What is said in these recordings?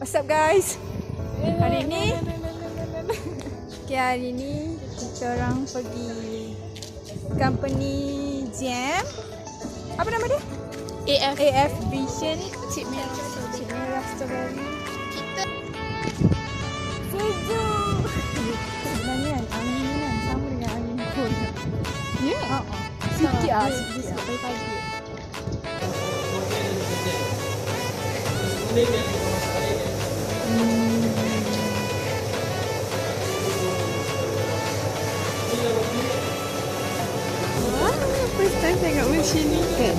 What's up guys? Hari ni kita orang pergi company jam. Apa nama dia? AF Vision. Cik Merah strawberry. Kita sejuk. Sebenarnya angin ni kan sama dengan angin cold. Ya? Sikit lah. Pagi-pagi. First time tengok macam ni kan.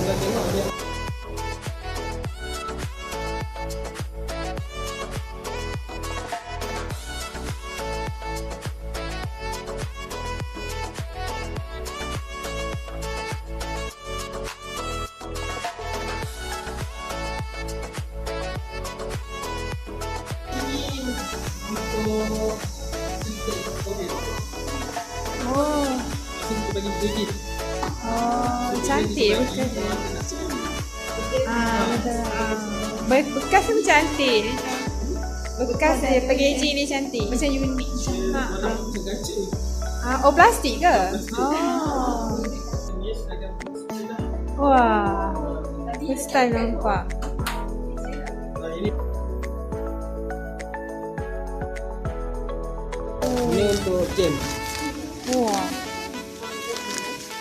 Cantik bekas. Bekas pun cantik. Bekas packaging ni cantik. Macam unik. Oh, plastik ke? Oh. Wah. First time nampak. Ini untuk jam. Wah.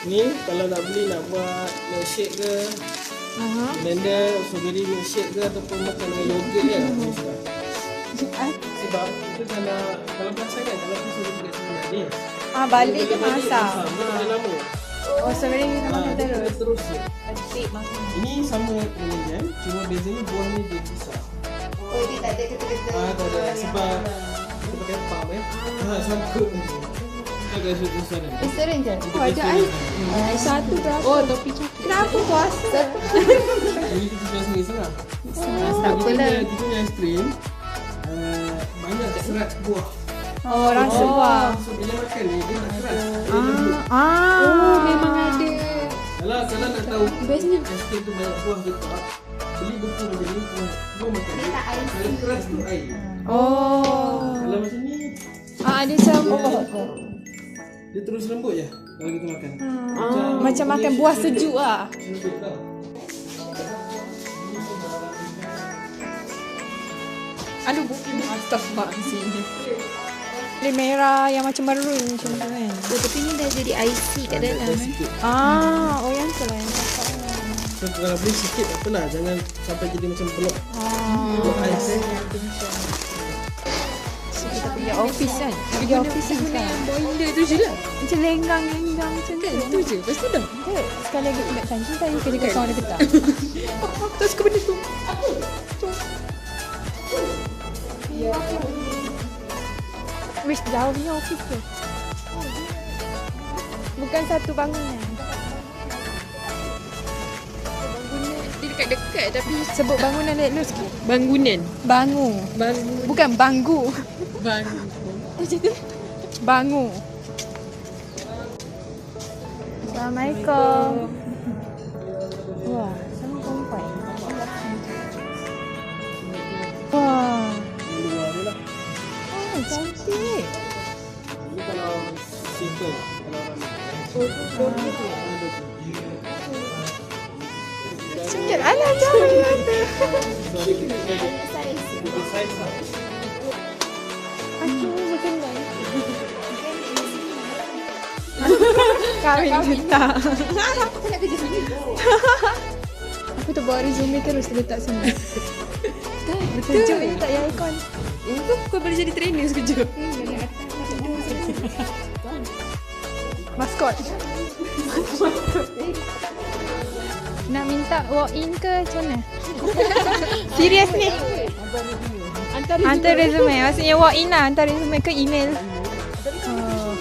Ni kalau nak beli nak buat milkshake ke, blender strawberry milkshake ke ataupun makan dengan yogurt kan. Sebab kita kalau pasal kan kalau kita suruh dekat sini manis. Balik ke masak. Dia lama. Oh, strawberry kita makan terus. Adik makan. Ini sama dengan jam, cuma bezanya buah ni dia besar. Oh, dia tak ada kata-kata. Tak ada. Sebab kita pakai pump sangkut ni. Restoran je? Oh, ada air. Satu berapa? Oh, topi coklat. Kenapa puasa? Ini kita jual sendiri setengah. Tak apalah. Kita punya ice cream banyak serat buah. Oh, rasa buah. So bila makan ni dia nak keras. Oh, memang ada. Kalau nak tahu bestnya ice cream tu banyak buah ke tak, beli buku macam ni, buah makan. Kalau keras tu air. Oh. Kalau macam ni Ada macam dia terus lembut je kalau kita makan. macam makan buah sejuk lah. Lembut tau. Aduh, astagfirullahaladzim. Dia merah yang macam maroon macam tu kan. Tapi ni dah jadi IC kat dalam. Oh yang tu lah yang cakap. So kalau beli sikit tak apalah, jangan sampai jadi macam blok. Blok ais. Kita pergi office kan. Pergi office kan. Boiler tu je lah. Macam lenggang macam tu. Tu je, lepas tu dah. Sekali lagi ingat kantin tadi kerja kat kawan dia tak. Terus ke benda tu. Wish jauhnya office tu. Bukan satu bangunan. Dia dekat-dekat tapi Sebut bangunan elok sikit. bangunan. Bangu. Bukan banggu. Bangu. Macam tu. Bangu. Assalamualaikum. Wah, sama perempuan. Wah. Luar dia lah. Oh, cantik. Ini kalau simple, kalau orang Sikit. Alah, jangan kata. size lah. Aku berkenan. Kahwin juta. Aku nak kerja sini. Aku tu bawa resume terus letak sini. Betul. Letak yang ikon. Itu kau boleh jadi trainer sekejap. Maskot. Nak minta walk in ke macam mana? Serius ni? Hantar resume. Maksudnya walk in lah. Hantar resume ke email. Oh.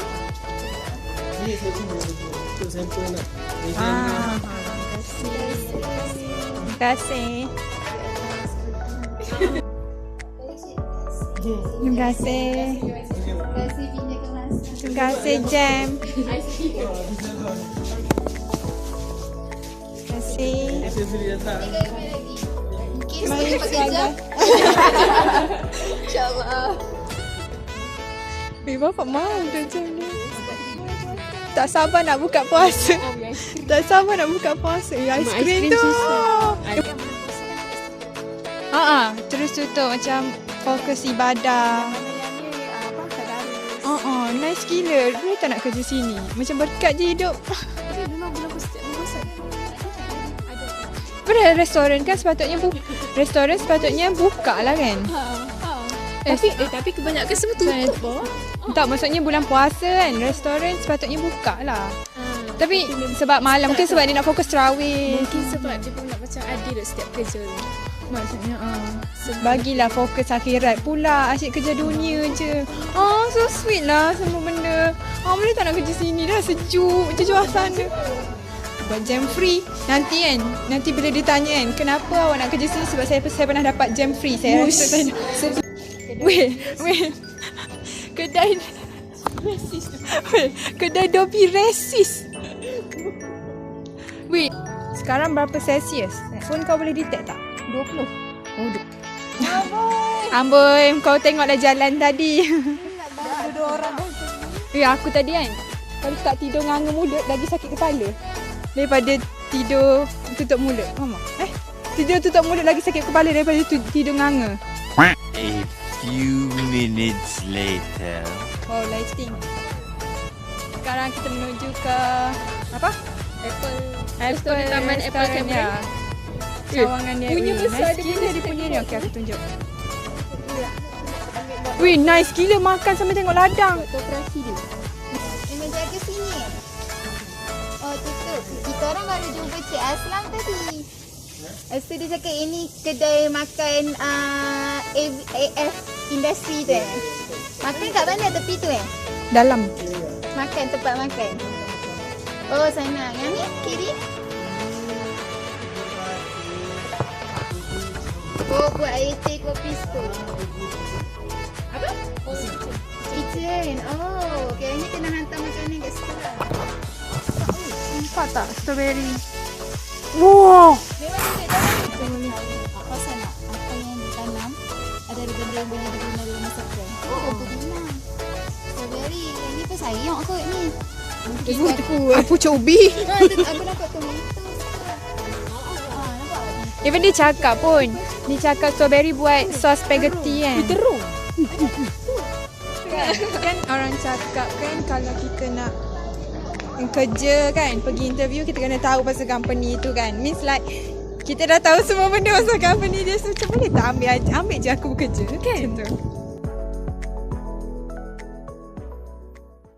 Ini saya cuba untuk sampel nak. Terima kasih. Terima kasih. Terima kasih Jam. Terima kasih. Saya sendiri datang. Mari pakai jam. Bapak mau tu macam ni. Tak sabar nak buka puasa. Tak sabar nak buka puasa. Aiskrim tu. Terus tutup macam fokus ibadah. Nice gila. Dia tak nak kerja sini. Macam berkat je hidup. Pada restoran kan sepatutnya restoran sepatutnya buka lah kan. Tapi kebanyakan semua tutup. Tak, maksudnya bulan puasa kan, restoran sepatutnya buka lah. Tapi sebab malam, mungkin sebab dia nak fokus terawih. Mungkin sebab dia pun nak macam adil setiap kerja. Maksudnya bagilah fokus akhirat pula, asyik kerja dunia je. So sweet lah semua benda. Boleh tak nak kerja sini dah, sejuk je sana. Buat jam free. Nanti bila ditanya kan, kenapa awak nak kerja sini? Sebab saya pernah dapat jam free. Saya rasa tanya. Weh. Kedai resis. Kedai Dobi resis. Wait, sekarang berapa Celsius? Phone kau boleh detect tak? 20. Amboi, kau tengoklah jalan tadi. Ada orang. Aku tadi kan, kalau tak tidur nganga mulut lagi sakit kepala. Daripada tidur tutup mulut. Tidur tutup mulut lagi sakit kepala daripada tidur nganga. A few minutes later. Lighting. Sekarang kita menuju ke apa? Apple Taman Apple Camera. Cawangan dia. Punya besar nice gila dia punya ni. Okey, aku tunjuk. Wih, nice gila makan sambil tengok ladang. Operasi dia. Memang jaga sini. Tutup. Kita orang baru jumpa Cik Aslam tadi. Lepas tu dia cakap ini kedai makan AF industri tu Makan kat mana tepi tu Dalam. Makan, tempat makan. Sana. Yang ni kiri. Buat air teh kopi tu. Apa? Kitchen. Kayaknya kena hantar makanan kat sekolah. Nampak tak strawberry? Wow. Apa sana? Apa yang ditanam? Ada benda yang boleh diguna dalam masak kan? Strawberry. Ini pun sayang kot ni. Apa cobi? Aku nampak tomato. Even dia cakap pun. Dia cakap strawberry buat sos spaghetti kan. Teruk. Kan orang cakap kan kalau kita nak kerja kan, pergi interview kita kena tahu pasal company tu kan. Means like kita dah tahu semua benda pasal company dia. So macam boleh tak ambil je aku bekerja kan? Macam tu.